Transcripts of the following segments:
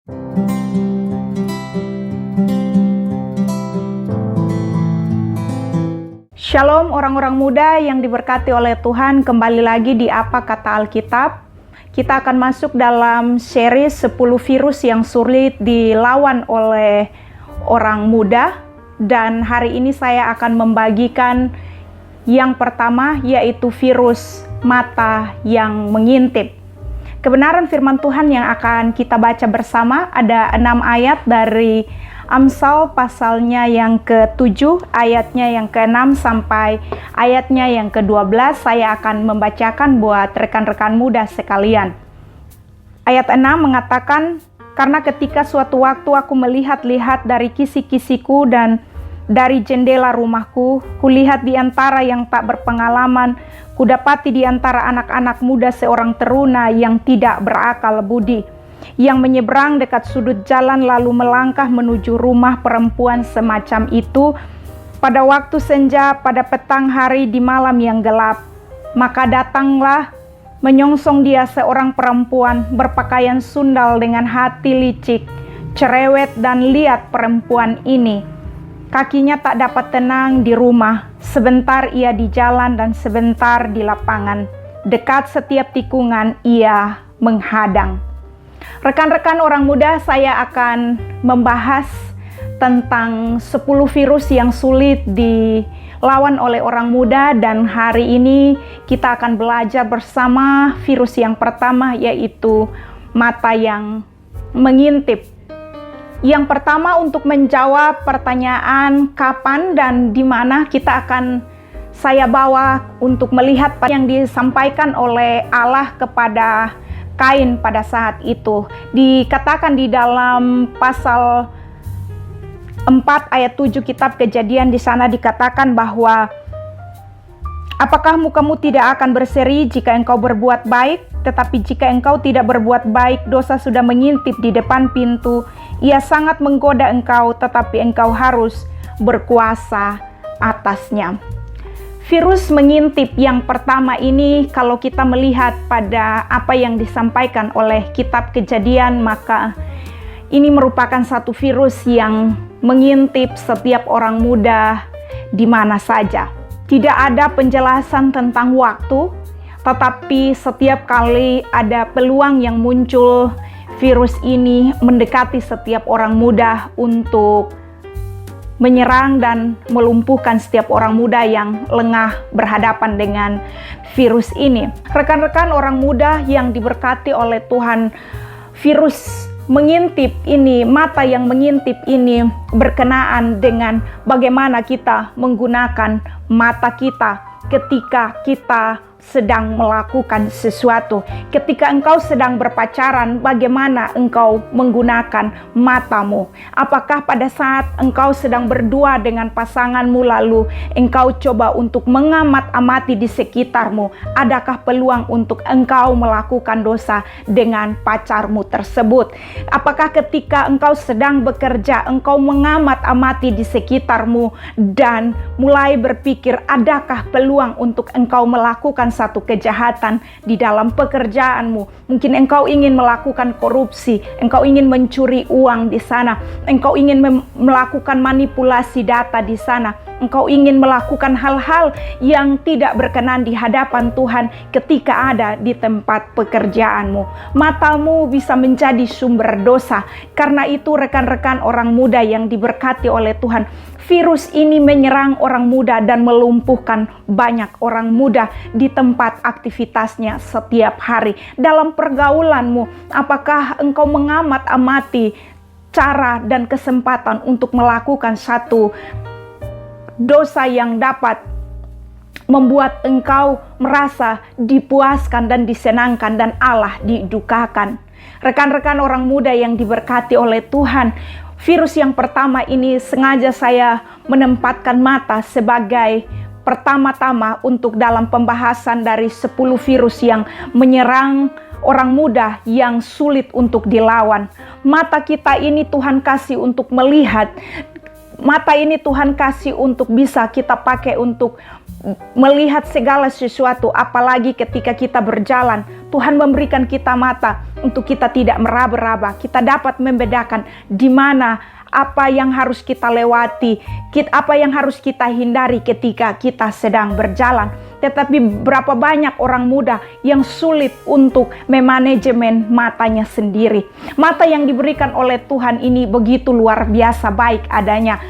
Shalom orang-orang muda yang diberkati oleh Tuhan, kembali lagi di Apa Kata Alkitab. Kita akan masuk dalam seri 10 virus yang sulit dilawan oleh orang muda. Dan hari ini saya akan membagikan yang pertama, yaitu virus mata yang mengintip. Kebenaran firman Tuhan yang akan kita baca bersama ada 6 ayat dari Amsal pasalnya yang ke-7, ayatnya yang ke-6 sampai ayatnya yang ke-12. Saya akan membacakan buat rekan-rekan muda sekalian. Ayat 6 mengatakan, "Karena ketika suatu waktu aku melihat-lihat dari kisi-kisiku dan dari jendela rumahku, kulihat di antara yang tak berpengalaman, kudapati di antara anak-anak muda seorang teruna yang tidak berakal budi, yang menyeberang dekat sudut jalan lalu melangkah menuju rumah perempuan semacam itu pada waktu senja, pada petang hari di malam yang gelap. Maka datanglah menyongsong dia seorang perempuan berpakaian sundal dengan hati licik, cerewet, dan lihat perempuan ini. Kakinya tak dapat tenang di rumah, sebentar ia di jalan dan sebentar di lapangan. Dekat setiap tikungan ia menghadang." Rekan-rekan orang muda, saya akan membahas tentang 10 virus yang sulit dilawan oleh orang muda, dan hari ini kita akan belajar bersama virus yang pertama, yaitu mata yang mengintip. Yang pertama, untuk menjawab pertanyaan kapan dan di mana, saya bawa untuk melihat yang disampaikan oleh Allah kepada Kain pada saat itu. Dikatakan di dalam pasal 4 ayat 7 kitab Kejadian, di sana dikatakan bahwa, "Apakah mukamu tidak akan berseri jika engkau berbuat baik? Tetapi jika engkau tidak berbuat baik, dosa sudah mengintip di depan pintu. Ia sangat menggoda engkau, tetapi engkau harus berkuasa atasnya." Virus mengintip yang pertama ini, kalau kita melihat pada apa yang disampaikan oleh kitab Kejadian, maka ini merupakan satu virus yang mengintip setiap orang muda di mana saja. Tidak ada penjelasan tentang waktu, tetapi setiap kali ada peluang yang muncul, virus ini mendekati setiap orang muda untuk menyerang dan melumpuhkan setiap orang muda yang lengah berhadapan dengan virus ini. Rekan-rekan orang muda yang diberkati oleh Tuhan, virus mengintip ini, mata yang mengintip ini berkenaan dengan bagaimana kita menggunakan mata kita ketika kita sedang melakukan sesuatu. Ketika engkau sedang berpacaran, bagaimana engkau menggunakan matamu? Apakah pada saat engkau sedang berdua dengan pasanganmu lalu engkau coba untuk mengamat-amati di sekitarmu, adakah peluang untuk engkau melakukan dosa dengan pacarmu tersebut? Apakah ketika engkau sedang bekerja, engkau mengamat-amati di sekitarmu dan mulai berpikir, adakah peluang untuk engkau melakukan satu kejahatan di dalam pekerjaanmu? Mungkin engkau ingin melakukan korupsi, engkau ingin mencuri uang di sana, engkau ingin melakukan manipulasi data di sana, engkau ingin melakukan hal-hal yang tidak berkenan di hadapan Tuhan ketika ada di tempat pekerjaanmu. Matamu bisa menjadi sumber dosa. Karena itu rekan-rekan orang muda yang diberkati oleh Tuhan, virus ini menyerang orang muda dan melumpuhkan banyak orang muda di tempat aktivitasnya setiap hari. Dalam pergaulanmu, apakah engkau mengamat-amati cara dan kesempatan untuk melakukan satu dosa yang dapat membuat engkau merasa dipuaskan dan disenangkan dan Allah didukakan? Rekan-rekan orang muda yang diberkati oleh Tuhan, virus yang pertama ini sengaja saya menempatkan mata sebagai pertama-tama untuk dalam pembahasan dari 10 virus yang menyerang orang muda yang sulit untuk dilawan. Mata kita ini Tuhan kasih untuk melihat Mata ini Tuhan kasih untuk bisa kita pakai untuk melihat segala sesuatu, apalagi ketika kita berjalan. Tuhan memberikan kita mata untuk kita tidak meraba-raba. Kita dapat membedakan di mana apa yang harus kita lewati, apa yang harus kita hindari ketika kita sedang berjalan. Tetapi berapa banyak orang muda yang sulit untuk memanajemen matanya sendiri. Mata yang diberikan oleh Tuhan ini begitu luar biasa baik adanya.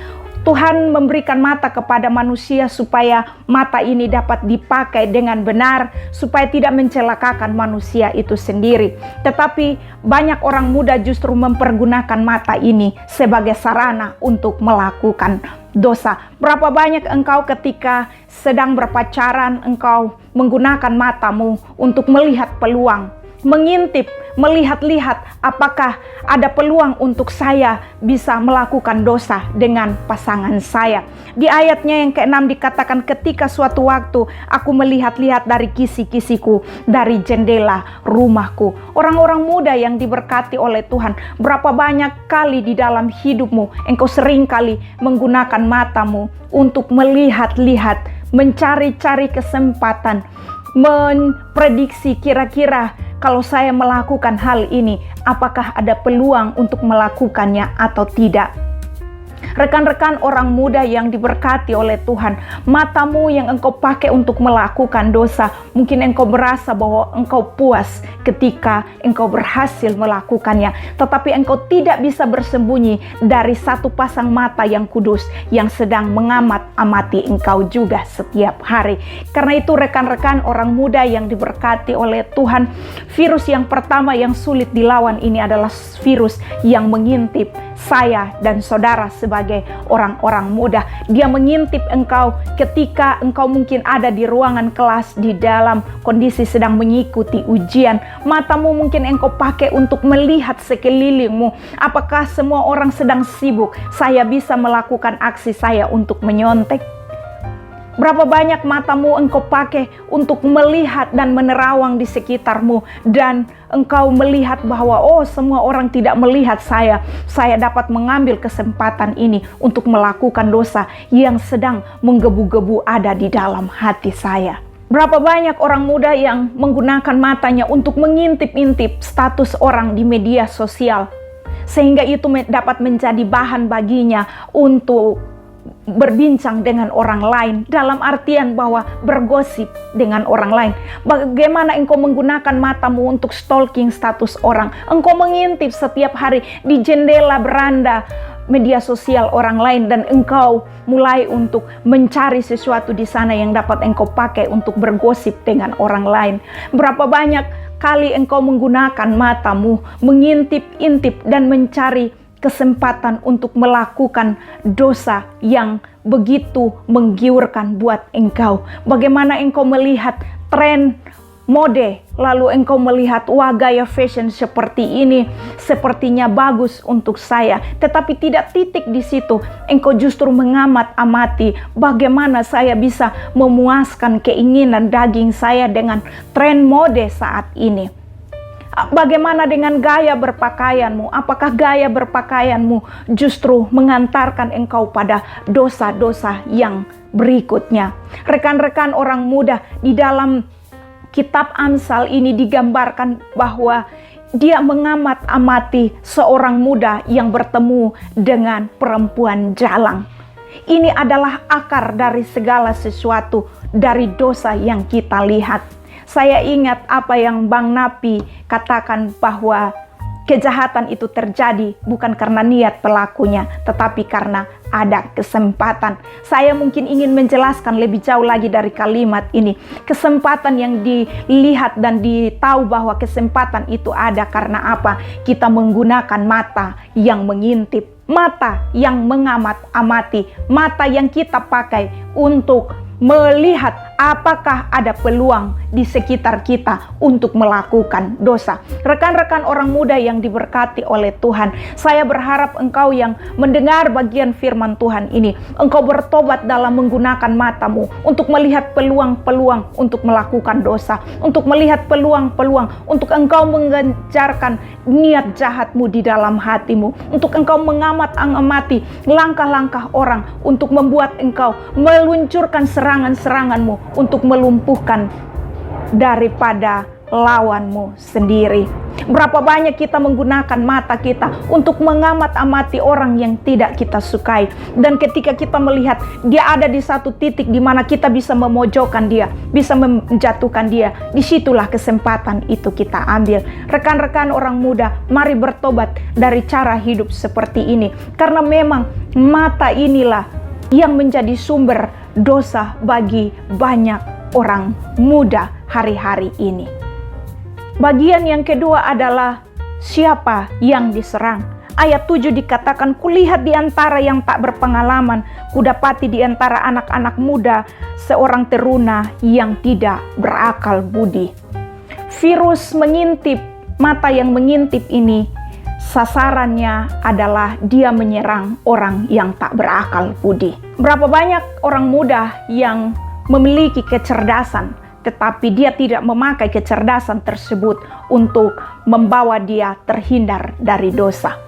Tuhan memberikan mata kepada manusia supaya mata ini dapat dipakai dengan benar, supaya tidak mencelakakan manusia itu sendiri. Tetapi banyak orang muda justru mempergunakan mata ini sebagai sarana untuk melakukan dosa. Berapa banyak engkau ketika sedang berpacaran, engkau menggunakan matamu untuk melihat peluang, mengintip, melihat-lihat apakah ada peluang untuk saya bisa melakukan dosa dengan pasangan saya. Di ayatnya yang ke-6 dikatakan, ketika suatu waktu aku melihat-lihat dari kisi-kisiku, dari jendela rumahku. Orang-orang muda yang diberkati oleh Tuhan, berapa banyak kali di dalam hidupmu engkau sering kali menggunakan matamu untuk melihat-lihat, mencari-cari kesempatan, memprediksi kira-kira kalau saya melakukan hal ini, apakah ada peluang untuk melakukannya atau tidak? Rekan-rekan orang muda yang diberkati oleh Tuhan, matamu yang engkau pakai untuk melakukan dosa, mungkin engkau merasa bahwa engkau puas ketika engkau berhasil melakukannya. Tetapi engkau tidak bisa bersembunyi dari satu pasang mata yang kudus yang sedang mengamat-amati engkau juga setiap hari. Karena itu rekan-rekan orang muda yang diberkati oleh Tuhan, virus yang pertama yang sulit dilawan ini adalah virus yang mengintip saya dan saudara sebagai orang-orang muda. Dia mengintip engkau ketika engkau mungkin ada di ruangan kelas di dalam kondisi sedang mengikuti ujian. Matamu mungkin engkau pakai untuk melihat sekelilingmu. Apakah semua orang sedang sibuk? Saya bisa melakukan aksi saya untuk menyontek. Berapa banyak matamu engkau pakai untuk melihat dan menerawang di sekitarmu, dan engkau melihat bahwa semua orang tidak melihat saya dapat mengambil kesempatan ini untuk melakukan dosa yang sedang menggebu-gebu ada di dalam hati saya. Berapa banyak orang muda yang menggunakan matanya untuk mengintip-intip status orang di media sosial, sehingga itu dapat menjadi bahan baginya untuk berbincang dengan orang lain, dalam artian bahwa bergosip dengan orang lain. Bagaimana engkau menggunakan matamu untuk stalking status orang? Engkau mengintip setiap hari di jendela beranda media sosial orang lain, dan engkau mulai untuk mencari sesuatu di sana yang dapat engkau pakai untuk bergosip dengan orang lain. Berapa banyak kali engkau menggunakan matamu mengintip-intip dan mencari kesempatan untuk melakukan dosa yang begitu menggiurkan buat engkau. Bagaimana engkau melihat tren mode, lalu engkau melihat gaya fashion seperti ini sepertinya bagus untuk saya, tetapi tidak titik di situ. Engkau justru mengamat-amati bagaimana saya bisa memuaskan keinginan daging saya dengan tren mode saat ini. Bagaimana dengan gaya berpakaianmu? Apakah gaya berpakaianmu justru mengantarkan engkau pada dosa-dosa yang berikutnya? Rekan-rekan orang muda, di dalam kitab Amsal ini digambarkan bahwa dia mengamat-amati seorang muda yang bertemu dengan perempuan jalang. Ini adalah akar dari segala sesuatu, dari dosa yang kita lihat. Saya ingat apa yang Bang Napi katakan, bahwa kejahatan itu terjadi bukan karena niat pelakunya, tetapi karena ada kesempatan. Saya mungkin ingin menjelaskan lebih jauh lagi dari kalimat ini. Kesempatan yang dilihat dan ditahu bahwa kesempatan itu ada karena apa? Kita menggunakan mata yang mengintip, mata yang mengamat-amati, mata yang kita pakai untuk melihat Apakah ada peluang di sekitar kita untuk melakukan dosa? Rekan-rekan orang muda yang diberkati oleh Tuhan, saya berharap engkau yang mendengar bagian firman Tuhan ini, engkau bertobat dalam menggunakan matamu untuk melihat peluang-peluang untuk melakukan dosa, untuk melihat peluang-peluang untuk engkau mengejarkan niat jahatmu di dalam hatimu, untuk engkau mengamati langkah-langkah orang untuk membuat engkau meluncurkan serangan-seranganmu untuk melumpuhkan daripada lawanmu sendiri. Berapa banyak kita menggunakan mata kita untuk mengamat-amati orang yang tidak kita sukai, dan ketika kita melihat dia ada di satu titik di mana kita bisa memojokkan dia, bisa menjatuhkan dia, disitulah kesempatan itu kita ambil. Rekan-rekan orang muda, mari bertobat dari cara hidup seperti ini, karena memang mata inilah yang menjadi sumber dosa bagi banyak orang muda hari-hari ini. Bagian yang kedua adalah siapa yang diserang. Ayat 7 dikatakan, kulihat di antara yang tak berpengalaman, kudapati di antara anak-anak muda seorang teruna yang tidak berakal budi. Virus mengintip, mata yang mengintip ini sasarannya adalah dia menyerang orang yang tak berakal budi. Berapa banyak orang muda yang memiliki kecerdasan, tetapi dia tidak memakai kecerdasan tersebut untuk membawa dia terhindar dari dosa.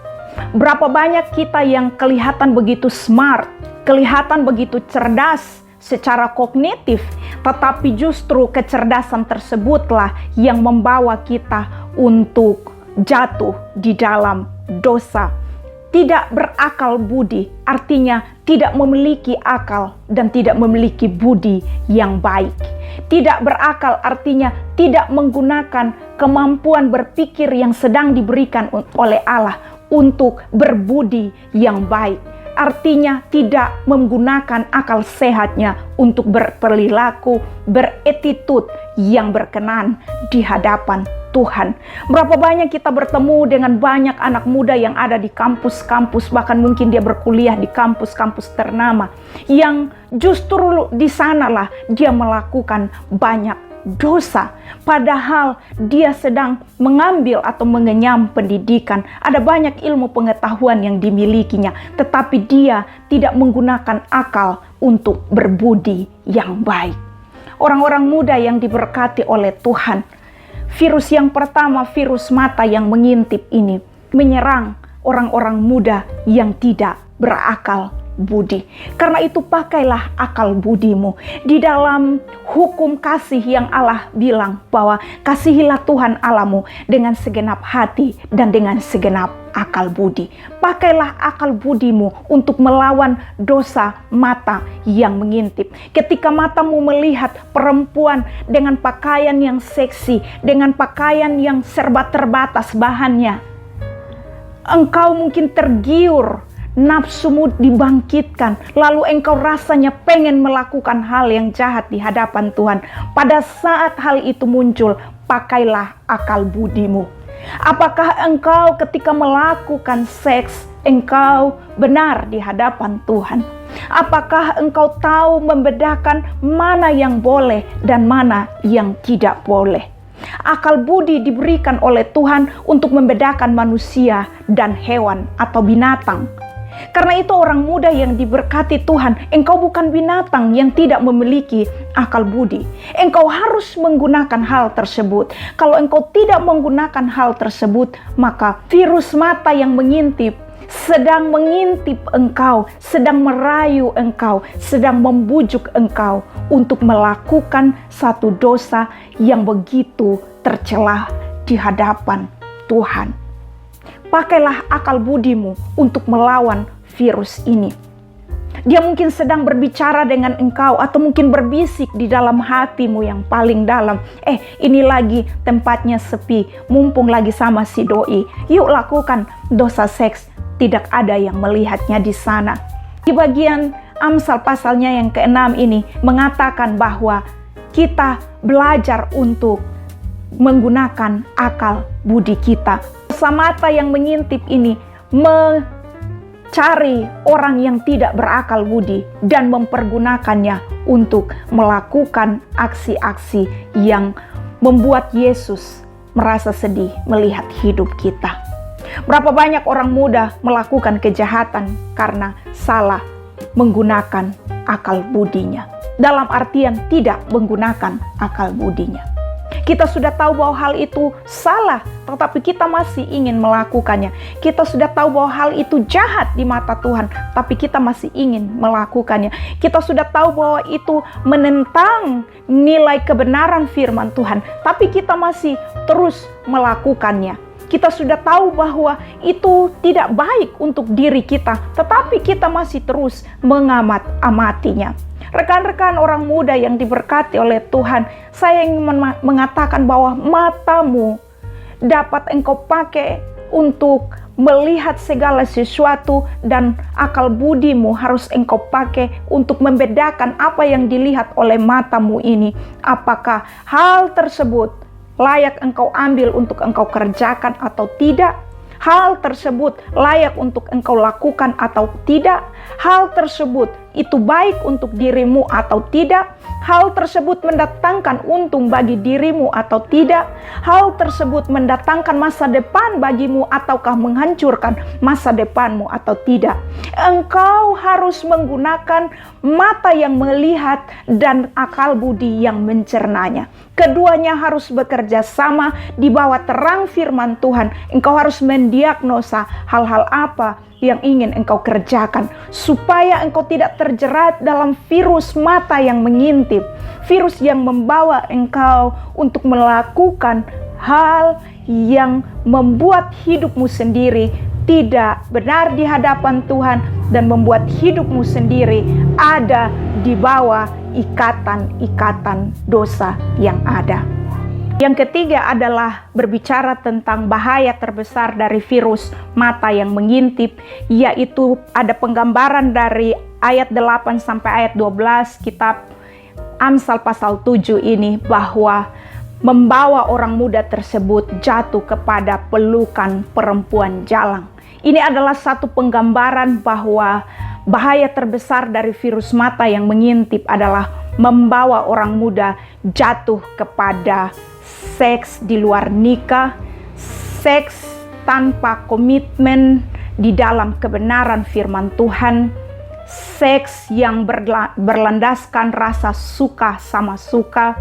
Berapa banyak kita yang kelihatan begitu smart, kelihatan begitu cerdas secara kognitif, tetapi justru kecerdasan tersebutlah yang membawa kita untuk jatuh di dalam dosa. Tidak berakal budi artinya tidak memiliki akal dan tidak memiliki budi yang baik. Tidak berakal artinya tidak menggunakan kemampuan berpikir yang sedang diberikan oleh Allah untuk berbudi yang baik. Artinya tidak menggunakan akal sehatnya untuk berperilaku, beretitut yang berkenan di hadapan Tuhan. Berapa banyak kita bertemu dengan banyak anak muda yang ada di kampus-kampus, bahkan mungkin dia berkuliah di kampus-kampus ternama, yang justru di sanalah dia melakukan banyak dosa, padahal dia sedang mengambil atau mengenyam pendidikan. Ada banyak ilmu pengetahuan yang dimilikinya, tetapi dia tidak menggunakan akal untuk berbudi yang baik. Orang-orang muda yang diberkati oleh Tuhan, virus yang pertama, virus mata yang mengintip ini menyerang orang-orang muda yang tidak berakal budi. Karena itu pakailah akal budimu. Di dalam hukum kasih yang Allah bilang bahwa kasihilah Tuhan Allahmu dengan segenap hati dan dengan segenap akal budi. Pakailah akal budimu untuk melawan dosa mata yang mengintip. Ketika matamu melihat perempuan dengan pakaian yang seksi, dengan pakaian yang serba terbatas bahannya, engkau mungkin tergiur, nafsumu dibangkitkan, lalu engkau rasanya pengen melakukan hal yang jahat di hadapan Tuhan. Pada saat hal itu muncul, pakailah akal budimu. Apakah engkau ketika melakukan seks, engkau benar di hadapan Tuhan? Apakah engkau tahu membedakan mana yang boleh dan mana yang tidak boleh? Akal budi diberikan oleh Tuhan untuk membedakan manusia dan hewan atau binatang. Karena itu orang muda yang diberkati Tuhan, engkau bukan binatang yang tidak memiliki akal budi. Engkau harus menggunakan hal tersebut. Kalau engkau tidak menggunakan hal tersebut, maka virus mata yang mengintip sedang mengintip engkau, sedang merayu engkau, sedang membujuk engkau untuk melakukan satu dosa yang begitu tercela di hadapan Tuhan. Pakailah akal budimu untuk melawan virus ini. Dia mungkin sedang berbicara dengan engkau atau mungkin berbisik di dalam hatimu yang paling dalam. Ini lagi tempatnya sepi, mumpung lagi sama si doi. Yuk lakukan dosa seks, tidak ada yang melihatnya di sana. Di bagian Amsal pasalnya yang ke-6 ini mengatakan bahwa kita belajar untuk menggunakan akal budi kita. Dosa mata yang mengintip ini cari orang yang tidak berakal budi dan mempergunakannya untuk melakukan aksi-aksi yang membuat Yesus merasa sedih melihat hidup kita. Berapa banyak orang muda melakukan kejahatan karena salah menggunakan akal budinya. Dalam artian tidak menggunakan akal budinya. Kita sudah tahu bahwa hal itu salah, tetapi kita masih ingin melakukannya. Kita sudah tahu bahwa hal itu jahat di mata Tuhan, tapi kita masih ingin melakukannya. Kita sudah tahu bahwa itu menentang nilai kebenaran firman Tuhan, tapi kita masih terus melakukannya. Kita sudah tahu bahwa itu tidak baik untuk diri kita, tetapi kita masih terus mengamat-amatinya. Rekan-rekan orang muda yang diberkati oleh Tuhan, saya ingin mengatakan bahwa matamu dapat engkau pakai untuk melihat segala sesuatu, dan akal budimu harus engkau pakai untuk membedakan apa yang dilihat oleh matamu ini. Apakah hal tersebut layak engkau ambil untuk engkau kerjakan atau tidak? Hal tersebut layak untuk engkau lakukan atau tidak? Hal tersebut itu baik untuk dirimu atau tidak? Hal tersebut mendatangkan untung bagi dirimu atau tidak? Hal tersebut mendatangkan masa depan bagimu ataukah menghancurkan masa depanmu atau tidak? Engkau harus menggunakan mata yang melihat dan akal budi yang mencernanya. Keduanya harus bekerja sama di bawah terang firman Tuhan. Engkau harus mendiagnosa hal-hal apa yang ingin engkau kerjakan, supaya engkau tidak terjerat dalam virus mata yang mengintip, virus yang membawa engkau untuk melakukan hal yang membuat hidupmu sendiri tidak benar di hadapan Tuhan dan membuat hidupmu sendiri ada di bawah ikatan-ikatan dosa yang ada. Yang ketiga adalah berbicara tentang bahaya terbesar dari virus mata yang mengintip, yaitu ada penggambaran dari ayat 8 sampai ayat 12 kitab Amsal pasal 7 ini, bahwa membawa orang muda tersebut jatuh kepada pelukan perempuan jalang. Ini adalah satu penggambaran bahwa bahaya terbesar dari virus mata yang mengintip adalah membawa orang muda jatuh kepada seks di luar nikah, seks tanpa komitmen di dalam kebenaran firman Tuhan, seks yang berlandaskan rasa suka sama suka,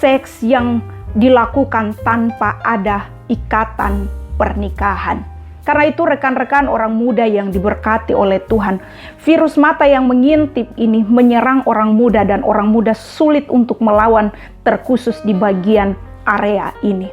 seks yang dilakukan tanpa ada ikatan pernikahan. Karena itu rekan-rekan orang muda yang diberkati oleh Tuhan, virus mata yang mengintip ini menyerang orang muda dan orang muda sulit untuk melawan, terkhusus di bagian area ini.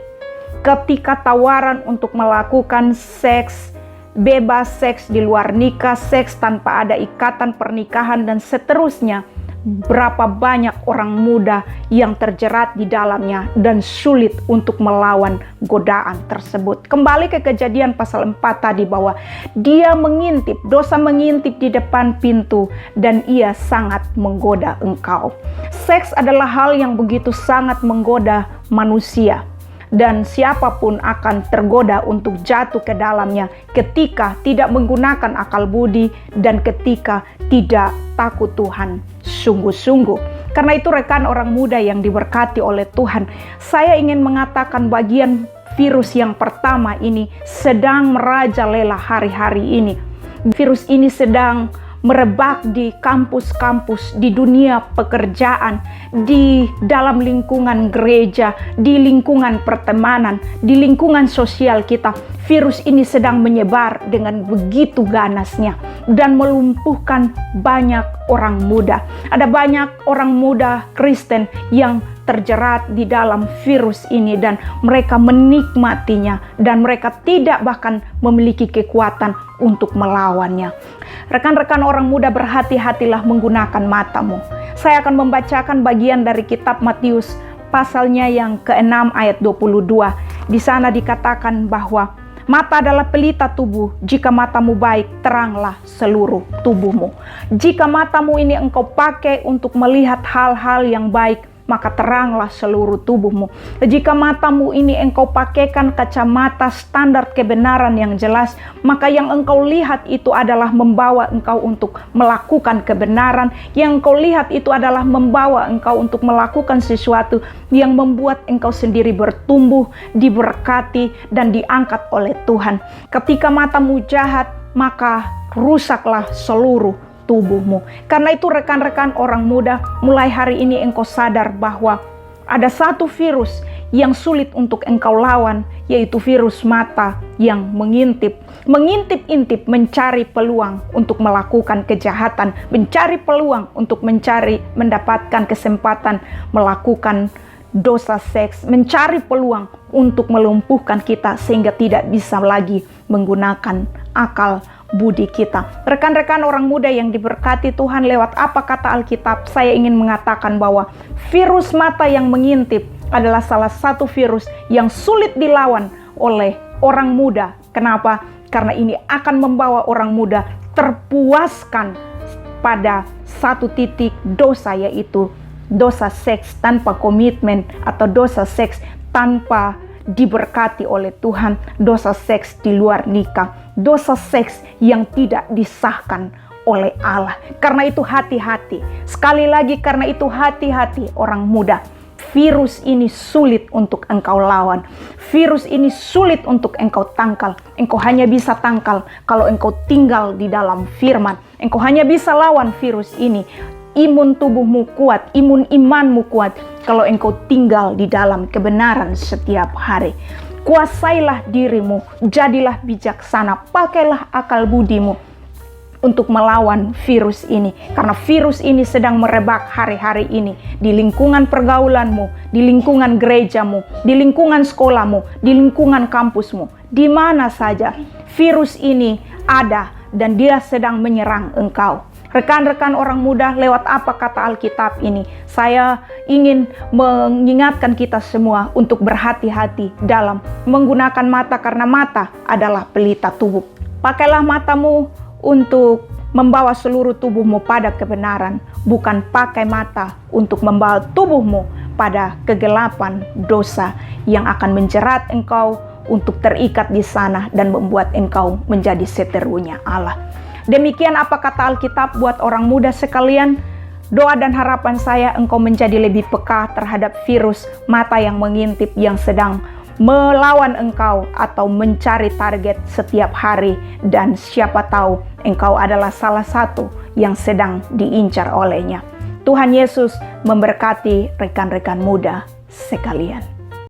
Ketika tawaran untuk melakukan seks bebas, seks di luar nikah, seks tanpa ada ikatan pernikahan dan seterusnya, berapa banyak orang muda yang terjerat di dalamnya dan sulit untuk melawan godaan tersebut. Kembali ke Kejadian pasal 4 tadi, bahwa dia mengintip, dosa mengintip di depan pintu dan ia sangat menggoda engkau. Seks adalah hal yang begitu sangat menggoda manusia, dan siapapun akan tergoda untuk jatuh ke dalamnya ketika tidak menggunakan akal budi dan ketika tidak takut Tuhan sungguh-sungguh. Karena itu rekan orang muda yang diberkati oleh Tuhan, saya ingin mengatakan bagian virus yang pertama ini sedang merajalela hari-hari ini. Virus ini sedang merebak di kampus-kampus, di dunia pekerjaan, di dalam lingkungan gereja, di lingkungan pertemanan, di lingkungan sosial kita. Virus ini sedang menyebar dengan begitu ganasnya dan melumpuhkan banyak orang muda. Ada banyak orang muda Kristen yang terjerat di dalam virus ini dan mereka menikmatinya dan mereka tidak bahkan memiliki kekuatan untuk melawannya. Rekan-rekan orang muda, berhati-hatilah menggunakan matamu. Saya akan membacakan bagian dari kitab Matius pasalnya yang ke-6 ayat 22. Di sana dikatakan bahwa mata adalah pelita tubuh. Jika matamu baik, teranglah seluruh tubuhmu. Jika matamu ini engkau pakai untuk melihat hal-hal yang baik, maka teranglah seluruh tubuhmu. Jika matamu ini engkau pakaikan kacamata standar kebenaran yang jelas, maka yang engkau lihat itu adalah membawa engkau untuk melakukan kebenaran. Yang engkau lihat itu adalah membawa engkau untuk melakukan sesuatu yang membuat engkau sendiri bertumbuh, diberkati, dan diangkat oleh Tuhan. Ketika matamu jahat, maka rusaklah seluruh tubuhmu. Karena itu rekan-rekan orang muda, mulai hari ini engkau sadar bahwa ada satu virus yang sulit untuk engkau lawan, yaitu virus mata yang mengintip-intip, mencari peluang untuk melakukan kejahatan, mencari peluang untuk mendapatkan kesempatan melakukan dosa seks, mencari peluang untuk melumpuhkan kita sehingga tidak bisa lagi menggunakan akal budi kita. Rekan-rekan orang muda yang diberkati Tuhan, lewat apa kata Alkitab, saya ingin mengatakan bahwa virus mata yang mengintip adalah salah satu virus yang sulit dilawan oleh orang muda. Kenapa? Karena ini akan membawa orang muda terpuaskan pada satu titik dosa, yaitu dosa seks tanpa komitmen, atau dosa seks tanpa diberkati oleh Tuhan, dosa seks di luar nikah, dosa seks yang tidak disahkan oleh Allah. Karena itu hati-hati, sekali lagi, karena itu hati-hati orang muda. Virus ini sulit untuk engkau lawan, virus ini sulit untuk engkau tangkal. Engkau hanya bisa tangkal kalau engkau tinggal di dalam firman. Engkau hanya bisa lawan virus ini, imun tubuhmu kuat, imun imanmu kuat, kalau engkau tinggal di dalam kebenaran setiap hari. Kuasailah dirimu, jadilah bijaksana, pakailah akal budimu untuk melawan virus ini. Karena virus ini sedang merebak hari-hari ini di lingkungan pergaulanmu, di lingkungan gerejamu, di lingkungan sekolahmu, di lingkungan kampusmu. Di mana saja virus ini ada dan dia sedang menyerang engkau. Rekan-rekan orang muda, lewat apa kata Alkitab ini, saya ingin mengingatkan kita semua untuk berhati-hati dalam menggunakan mata, karena mata adalah pelita tubuh. Pakailah matamu untuk membawa seluruh tubuhmu pada kebenaran, bukan pakai mata untuk membawa tubuhmu pada kegelapan dosa yang akan menjerat engkau untuk terikat di sana dan membuat engkau menjadi seterunya Allah. Demikian apa kata Alkitab buat orang muda sekalian. Doa dan harapan saya engkau menjadi lebih peka terhadap virus mata yang mengintip yang sedang melawan engkau atau mencari target setiap hari, dan siapa tahu engkau adalah salah satu yang sedang diincar olehnya. Tuhan Yesus memberkati rekan-rekan muda sekalian.